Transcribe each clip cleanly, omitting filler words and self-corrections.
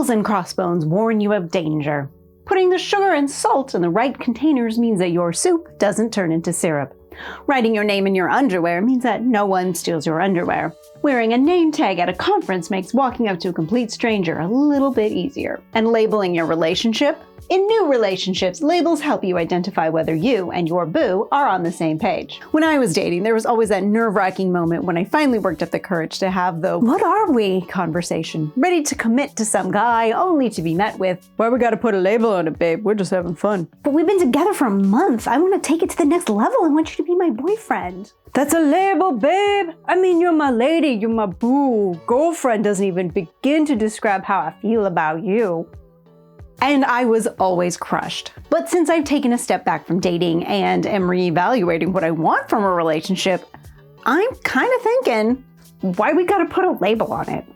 skulls and crossbones warn you of danger. Putting the sugar and salt in the right containers means that your soup doesn't turn into syrup. Writing your name in your underwear means that no one steals your underwear. Wearing a name tag at a conference makes walking up to a complete stranger a little bit easier. And labeling your relationship? In new relationships, labels help you identify whether you and your boo are on the same page. When I was dating, there was always that nerve-wracking moment when I finally worked up the courage to have the "what are we" conversation, ready to commit to some guy only to be met with, "Why we gotta put a label on it, babe? We're just having fun." But we've been together for a month. I want to take it to the next level and want you to be my boyfriend. That's a label, babe. I mean, you're my lady, you're my boo. Girlfriend doesn't even begin to describe how I feel about you. And I was always crushed. But since I've taken a step back from dating and am reevaluating what I want from a relationship, I'm kind of thinking, why we gotta put a label on it?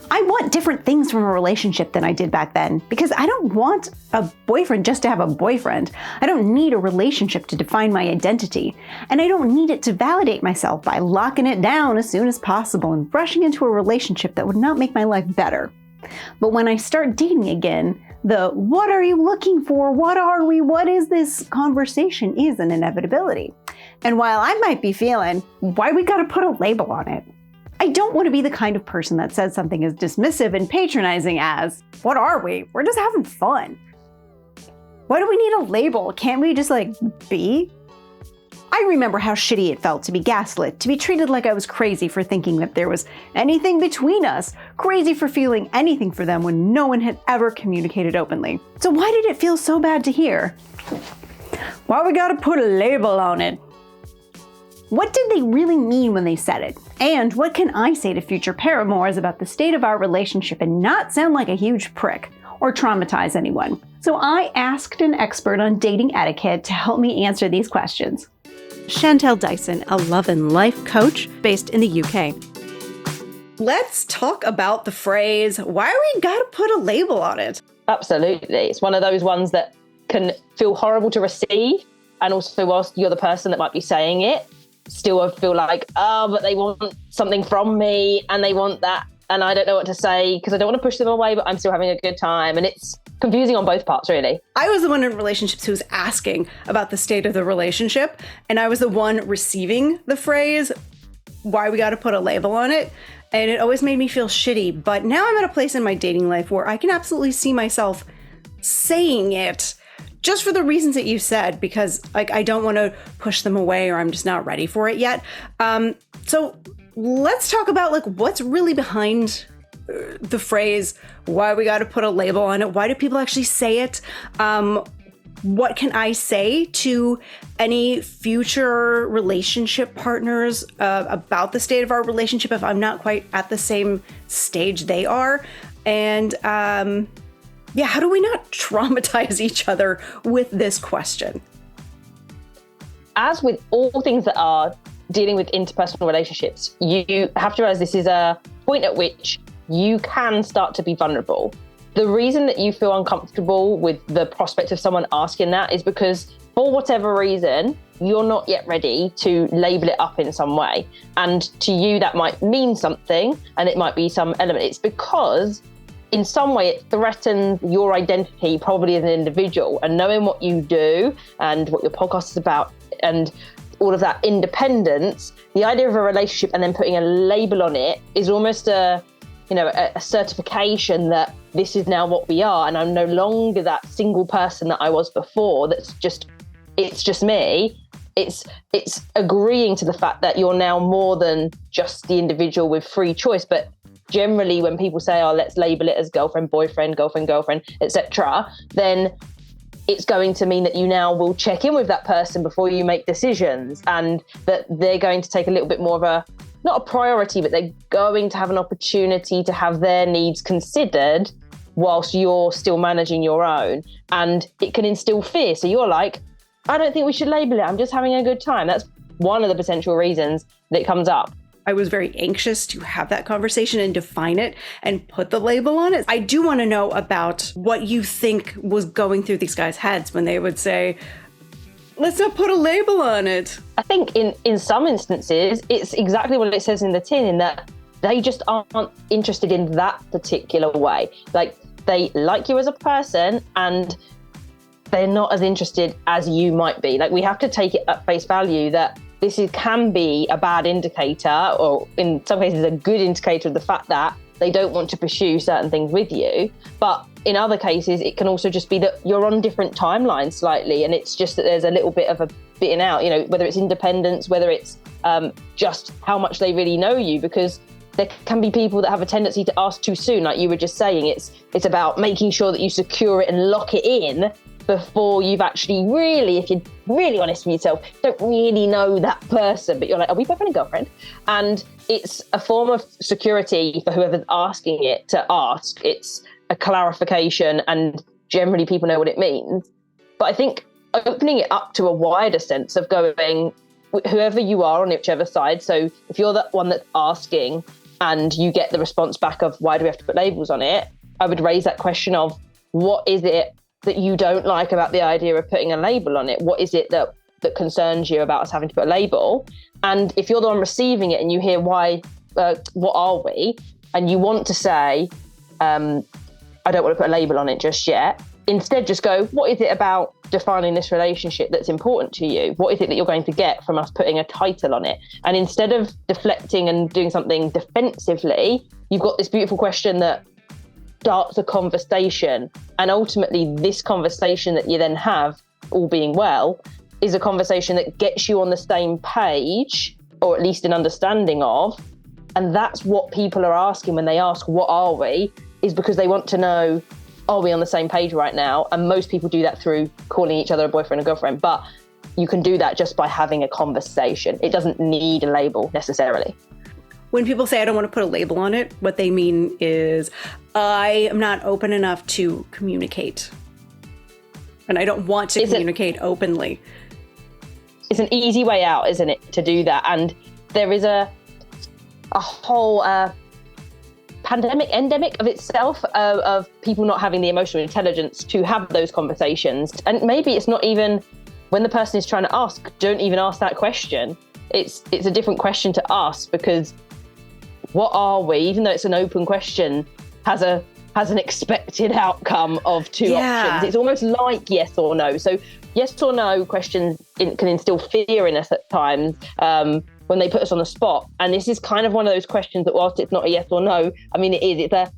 I want different things from a relationship than I did back then, because I don't want a boyfriend just to have a boyfriend. I don't need a relationship to define my identity. And I don't need it to validate myself by locking it down as soon as possible and rushing into a relationship that would not make my life better. But when I start dating again, the "what are you looking for? What are we? What is this?" conversation is an inevitability. And while I might be feeling, why we gotta put a label on it? I don't want to be the kind of person that says something as dismissive and patronizing as, "What are we? We're just having fun." Why do we need a label? Can't we just be? I remember how shitty it felt to be gaslit, to be treated like I was crazy for thinking that there was anything between us, crazy for feeling anything for them when no one had ever communicated openly. So why did it feel so bad to hear? Why we gotta put a label on it? What did they really mean when they said it? And what can I say to future paramours about the state of our relationship and not sound like a huge prick or traumatize anyone? So I asked an expert on dating etiquette to help me answer these questions. Chantelle Dyson, a love and life coach based in the UK. Let's talk about the phrase, why we gotta put a label on it? Absolutely. It's one of those ones that can feel horrible to receive. And also, whilst you're the person that might be saying it, still I feel like, but they want something from me and they want that. And I don't know what to say because I don't want to push them away, but I'm still having a good time. And it's confusing on both parts, really. I was the one in relationships who was asking about the state of the relationship. And I was the one receiving the phrase, why we got to put a label on it. And it always made me feel shitty. But now I'm at a place in my dating life where I can absolutely see myself saying it just for the reasons that you said, because I don't want to push them away or I'm just not ready for it yet. So let's talk about what's really behind the phrase, why we got to put a label on it. Why do people actually say it? What can I say to any future relationship partners about the state of our relationship if I'm not quite at the same stage they are? And how do we not traumatize each other with this question? As with all things that are dealing with interpersonal relationships, you have to realize this is a point at which you can start to be vulnerable. The reason that you feel uncomfortable with the prospect of someone asking that is because for whatever reason, you're not yet ready to label it up in some way. And to you, that might mean something and it might be some element. It's because in some way it threatens your identity probably as an individual, and knowing what you do and what your podcast is about and all of that independence, the idea of a relationship and then putting a label on it is almost a certification that this is now what we are, and I'm no longer that single person that I was before. It's just me. It's agreeing to the fact that you're now more than just the individual with free choice. But generally, when people say, "Oh, let's label it as girlfriend, boyfriend, girlfriend, etc.," then it's going to mean that you now will check in with that person before you make decisions, and that they're going to take a little bit more of a, not a priority, but they're going to have an opportunity to have their needs considered whilst you're still managing your own. And it can instill fear. So you're like, I don't think we should label it. I'm just having a good time. That's one of the potential reasons that it comes up. I was very anxious to have that conversation and define it and put the label on it. I do want to know about what you think was going through these guys' heads when they would say, let's not put a label on it. I think in some instances, it's exactly what it says in the tin, in that they just aren't interested in that particular way. Like, they like you as a person and they're not as interested as you might be. Like, we have to take it at face value that can be a bad indicator, or in some cases a good indicator of the fact that they don't want to pursue certain things with you. But in other cases, it can also just be that you're on different timelines slightly, and it's just that there's a little bit of a bitting out, whether it's independence, whether it's just how much they really know you, because there can be people that have a tendency to ask too soon. Like you were just saying, it's about making sure that you secure it and lock it in before you've actually really, if you're really honest with yourself, don't really know that person, but you're like, are we boyfriend and girlfriend? And it's a form of security for whoever's asking it to ask. It's a clarification, and generally people know what it means. But I think opening it up to a wider sense of going, whoever you are on whichever side. So if you're the one that's asking and you get the response back of why do we have to put labels on it, I would raise that question of what is it that you don't like about the idea of putting a label on it? What is it that concerns you about us having to put a label? And if you're the one receiving it and you hear why, what are we? And you want to say, I don't want to put a label on it just yet. Instead, just go, what is it about defining this relationship that's important to you? What is it that you're going to get from us putting a title on it? And instead of deflecting and doing something defensively, you've got this beautiful question that starts a conversation. And ultimately, this conversation that you then have, all being well, is a conversation that gets you on the same page, or at least an understanding of. And that's what people are asking when they ask, what are we? Is because they want to know, are we on the same page right now? And most people do that through calling each other a boyfriend and girlfriend. But you can do that just by having a conversation. It doesn't need a label necessarily. When people say I don't want to put a label on it, what they mean is I am not open enough to communicate. And I don't want to communicate openly. It's an easy way out, isn't it, to do that? And there is a whole endemic of itself of people not having the emotional intelligence to have those conversations. And maybe it's not even when the person is trying to ask, don't even ask that question. It's a different question to ask, because what are we, even though it's an open question, has an expected outcome of two options. It's almost like yes or no. So yes or no questions can instill fear in us at times when they put us on the spot. And this is kind of one of those questions that, whilst it's not a yes or no, I mean, it is. It's a,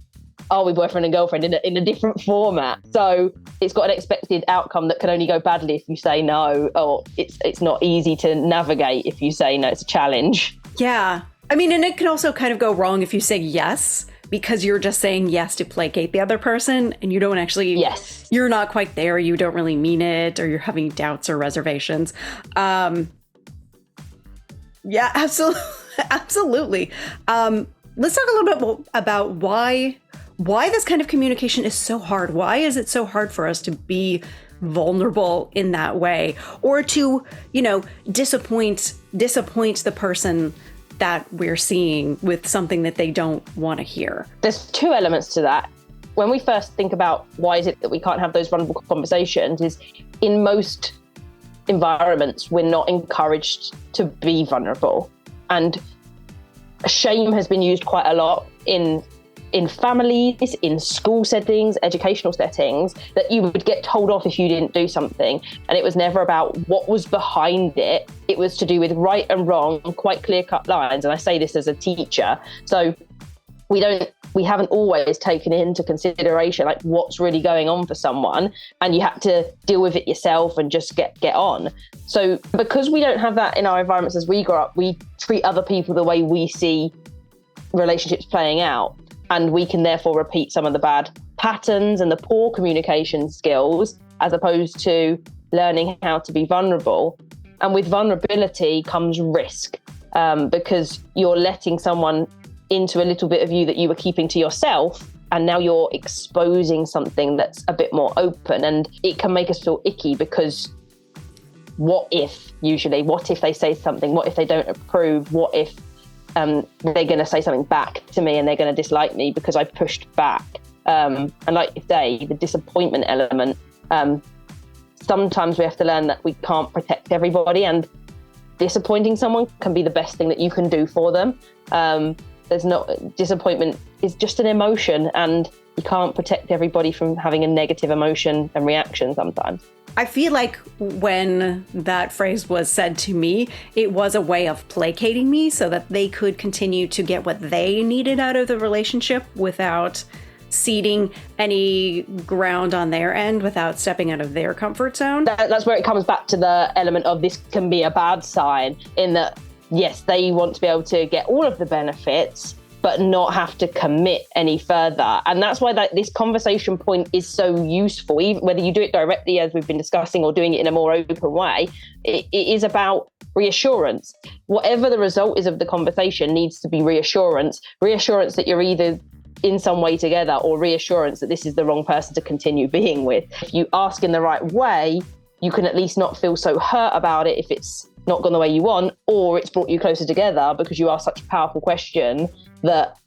are we boyfriend and girlfriend in a different format? So it's got an expected outcome that can only go badly if you say no, or it's not easy to navigate if you say no. It's a challenge. Yeah. I mean, and it can also kind of go wrong if you say yes, because you're just saying yes to placate the other person, and you don't actually, you're not quite there, you don't really mean it, or you're having doubts or reservations. Yeah, absolutely. Let's talk a little bit about why this kind of communication is so hard. Why is it so hard for us to be vulnerable in that way, or to, disappoint the person that we're seeing with something that they don't want to hear? There's two elements to that. When we first think about why is it that we can't have those vulnerable conversations, is in most environments, we're not encouraged to be vulnerable. And shame has been used quite a lot in families, in school settings, educational settings, that you would get told off if you didn't do something. And it was never about what was behind it. It was to do with right and wrong, quite clear-cut lines. And I say this as a teacher. So we haven't always taken into consideration like what's really going on for someone, and you have to deal with it yourself and just get on. So because we don't have that in our environments as we grow up, we treat other people the way we see relationships playing out. And we can therefore repeat some of the bad patterns and the poor communication skills, as opposed to learning how to be vulnerable. And with vulnerability comes risk, because you're letting someone into a little bit of you that you were keeping to yourself. And now you're exposing something that's a bit more open, and it can make us feel icky, because what if they say something? What if they don't approve? What if they're going to say something back to me and they're going to dislike me because I pushed back? And like you say, the disappointment element, sometimes we have to learn that we can't protect everybody, and disappointing someone can be the best thing that you can do for them. There's not, disappointment is just an emotion, and you can't protect everybody from having a negative emotion and reaction sometimes. I feel like when that phrase was said to me, it was a way of placating me so that they could continue to get what they needed out of the relationship without ceding any ground on their end, without stepping out of their comfort zone. That's where it comes back to the element of this can be a bad sign, in that, yes, they want to be able to get all of the benefits, but not have to commit any further. And that's why this conversation point is so useful, even whether you do it directly, as we've been discussing, or doing it in a more open way. It is about reassurance. Whatever the result is of the conversation needs to be reassurance that you're either in some way together, or reassurance that this is the wrong person to continue being with. If you ask in the right way, you can at least not feel so hurt about it if it's not gone the way you want, or it's brought you closer together because you asked such a powerful question that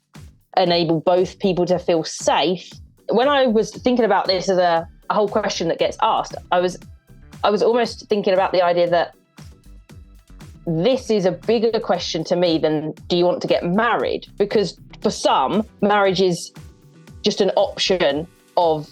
enable both people to feel safe. When I was thinking about this as a whole question that gets asked, I was almost thinking about the idea that this is a bigger question to me than, do you want to get married? Because for some, marriage is just an option of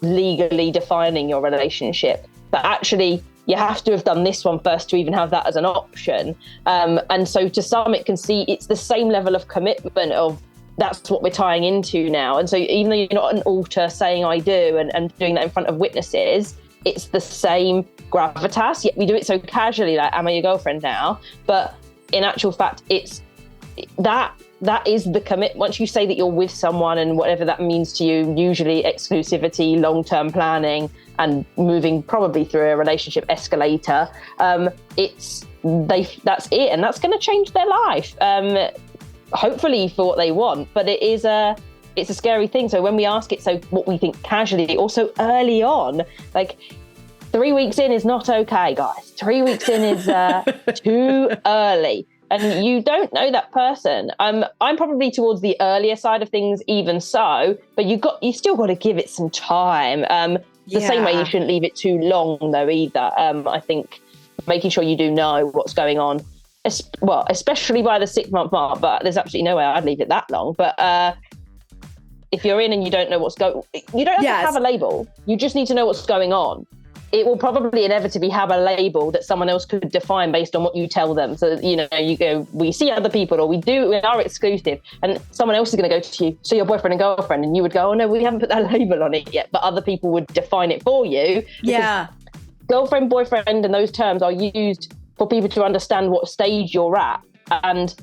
legally defining your relationship. But actually, you have to have done this one first to even have that as an option. And so to some, it can see it's the same level of commitment of, that's what we're tying into now. And so even though you're not an altar saying I do and doing that in front of witnesses, it's the same gravitas, yet we do it so casually, like, am I your girlfriend now? But in actual fact, it's that is the commit. Once you say that you're with someone, and whatever that means to you, usually exclusivity, long-term planning, and moving probably through a relationship escalator, that's it, and that's going to change their life, hopefully for what they want. But it's a scary thing. So when we ask it, so what we think casually, also early on, like 3 weeks in is not okay, guys. 3 weeks in is too early. And you don't know that person. I'm probably towards the earlier side of things, even so, but you still got to give it some time. The same way you shouldn't leave it too long, though, either. I think making sure you do know what's going on, especially by the 6 month mark, but there's absolutely no way I'd leave it that long. But if you're in and you don't know what's going, you don't have to have a label. You just need to know what's going on. It will probably inevitably have a label that someone else could define based on what you tell them. So, you go, we see other people, or we are exclusive, and someone else is going to go to you, so your boyfriend and girlfriend, and you would go, oh no, we haven't put that label on it yet, but other people would define it for you. Yeah. Girlfriend, boyfriend, and those terms are used for people to understand what stage you're at, and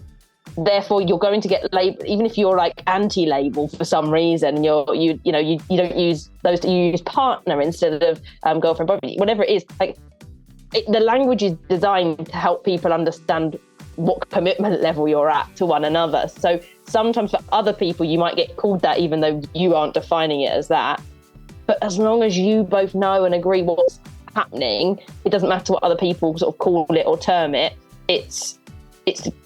therefore you're going to get labeled, even if you're like anti-label for some reason, and you don't use those, you use partner instead of girlfriend, boyfriend, whatever it is. Like the language is designed to help people understand what commitment level you're at to one another. So sometimes for other people you might get called that even though you aren't defining it as that. But as long as you both know and agree what's happening, it doesn't matter what other people sort of call it or term it. It's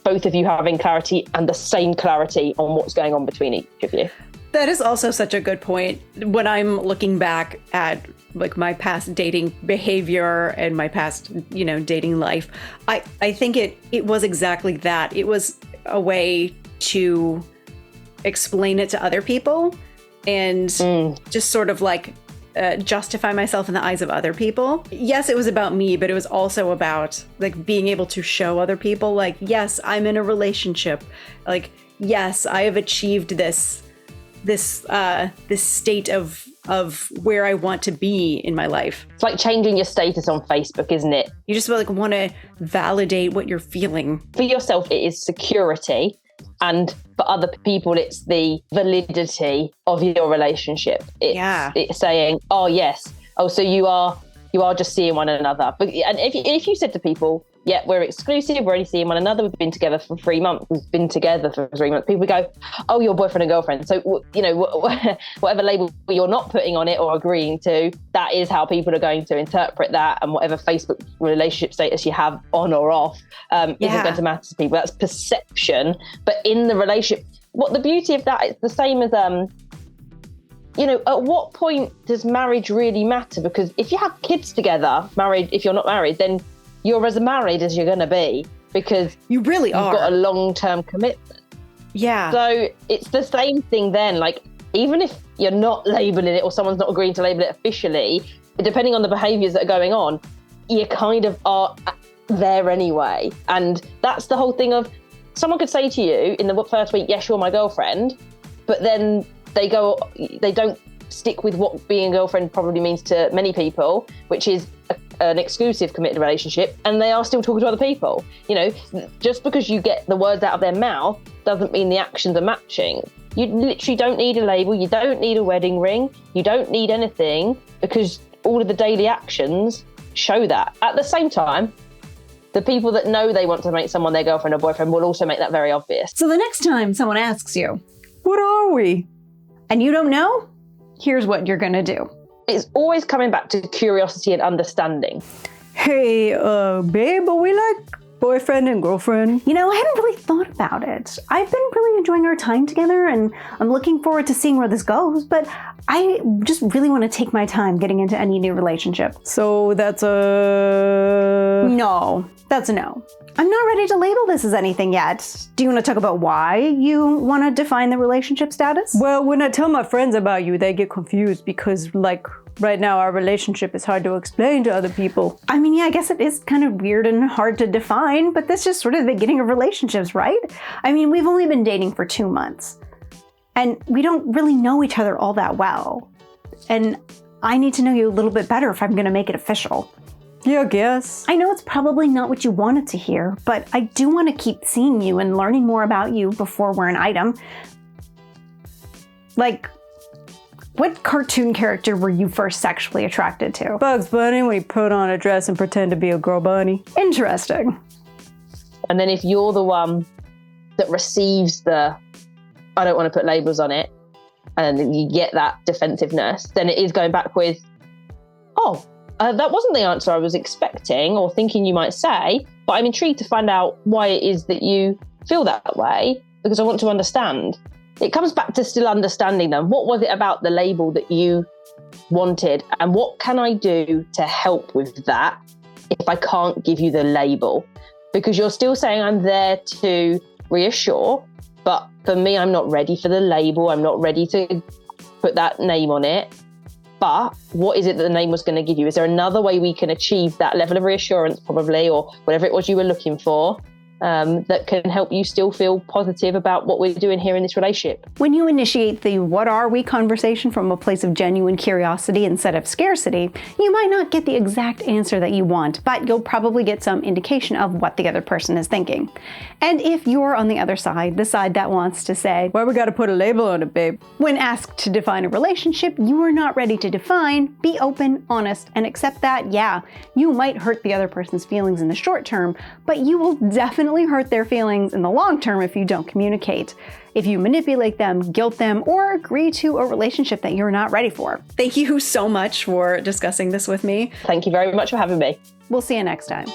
both of you having clarity, and the same clarity on what's going on between each of you. That is also such a good point. When I'm looking back at like my past dating behavior and my past, dating life, I think it was exactly that. It was a way to explain it to other people and just sort of like justify myself in the eyes of other people. Yes, it was about me, but it was also about like being able to show other people, like, yes, I'm in a relationship. Like, yes, I have achieved this state of where I want to be in my life. It's like changing your status on Facebook, isn't it? You just like want to validate what you're feeling. For yourself, it is security. And for other people, it's the validity of your relationship. It's saying, oh, yes. Oh, so you are just seeing one another. But and if you said to people, yeah, we're exclusive, we're only seeing one another, we've been together for 3 months, people would go, oh, you're boyfriend and girlfriend. So, whatever label you're not putting on it or agreeing to, that is how people are going to interpret that, and whatever Facebook relationship status you have on or off isn't going to matter to people. That's perception. But in the relationship, what the beauty of that is the same as, at what point does marriage really matter? Because if you have kids together, married, if you're not married, then you're as married as you're going to be. because you really you've got a long-term commitment. Yeah. So it's the same thing then. Like, even if you're not labeling it or someone's not agreeing to label it officially, depending on the behaviors that are going on, you kind of are there anyway. And that's the whole thing of, someone could say to you in the first week, yes, you're my girlfriend, but then they don't stick with what being a girlfriend probably means to many people, which is an exclusive committed relationship, and they are still talking to other people. You know, just because you get the words out of their mouth doesn't mean the actions are matching. You literally don't need a label, you don't need a wedding ring, you don't need anything, because all of the daily actions show that. At the same time, the people that know they want to make someone their girlfriend or boyfriend will also make that very obvious. So the next time someone asks you, what are we? And you don't know, here's what you're gonna do. It's always coming back to curiosity and understanding. Hey, babe, are we like boyfriend and girlfriend? You know, I hadn't really thought about it. I've been really enjoying our time together, and I'm looking forward to seeing where this goes, but I just really want to take my time getting into any new relationship. So that's a... No, that's a no. I'm not ready to label this as anything yet. Do you want to talk about why you want to define the relationship status? Well, when I tell my friends about you, they get confused because, like, right now our relationship is hard to explain to other people. I mean, yeah, I guess it is kind of weird and hard to define, but that's just sort of the beginning of relationships, right? I mean, we've only been dating for 2 months, and we don't really know each other all that well. And I need to know you a little bit better if I'm going to make it official. Yeah, I guess. I know it's probably not what you wanted to hear, but I do want to keep seeing you and learning more about you before we're an item. Like, what cartoon character were you first sexually attracted to? Bugs Bunny, when he put on a dress and pretend to be a girl bunny. Interesting. And then if you're the one that receives the, I don't want to put labels on it, and you get that defensiveness, then it is going back with, oh, that wasn't the answer I was expecting or thinking you might say, but I'm intrigued to find out why it is that you feel that way, because I want to understand. It comes back to still understanding them. What was it about the label that you wanted, and what can I do to help with that if I can't give you the label? Because you're still saying I'm there to reassure, but for me, I'm not ready for the label. I'm not ready to put that name on it. But what is it that the name was going to give you? Is there another way we can achieve that level of reassurance, probably, or whatever it was you were looking for, that can help you still feel positive about what we're doing here in this relationship? When you initiate the what are we conversation from a place of genuine curiosity instead of scarcity, you might not get the exact answer that you want, but you'll probably get some indication of what the other person is thinking. And if you're on the other side, the side that wants to say, why we gotta put a label on it, babe? When asked to define a relationship you are not ready to define, be open, honest, and accept that, yeah, you might hurt the other person's feelings in the short term, but you will definitely hurt their feelings in the long term if you don't communicate. If you manipulate them, guilt them, or agree to a relationship that you're not ready for. Thank you so much for discussing this with me. Thank you very much for having me. We'll see you next time.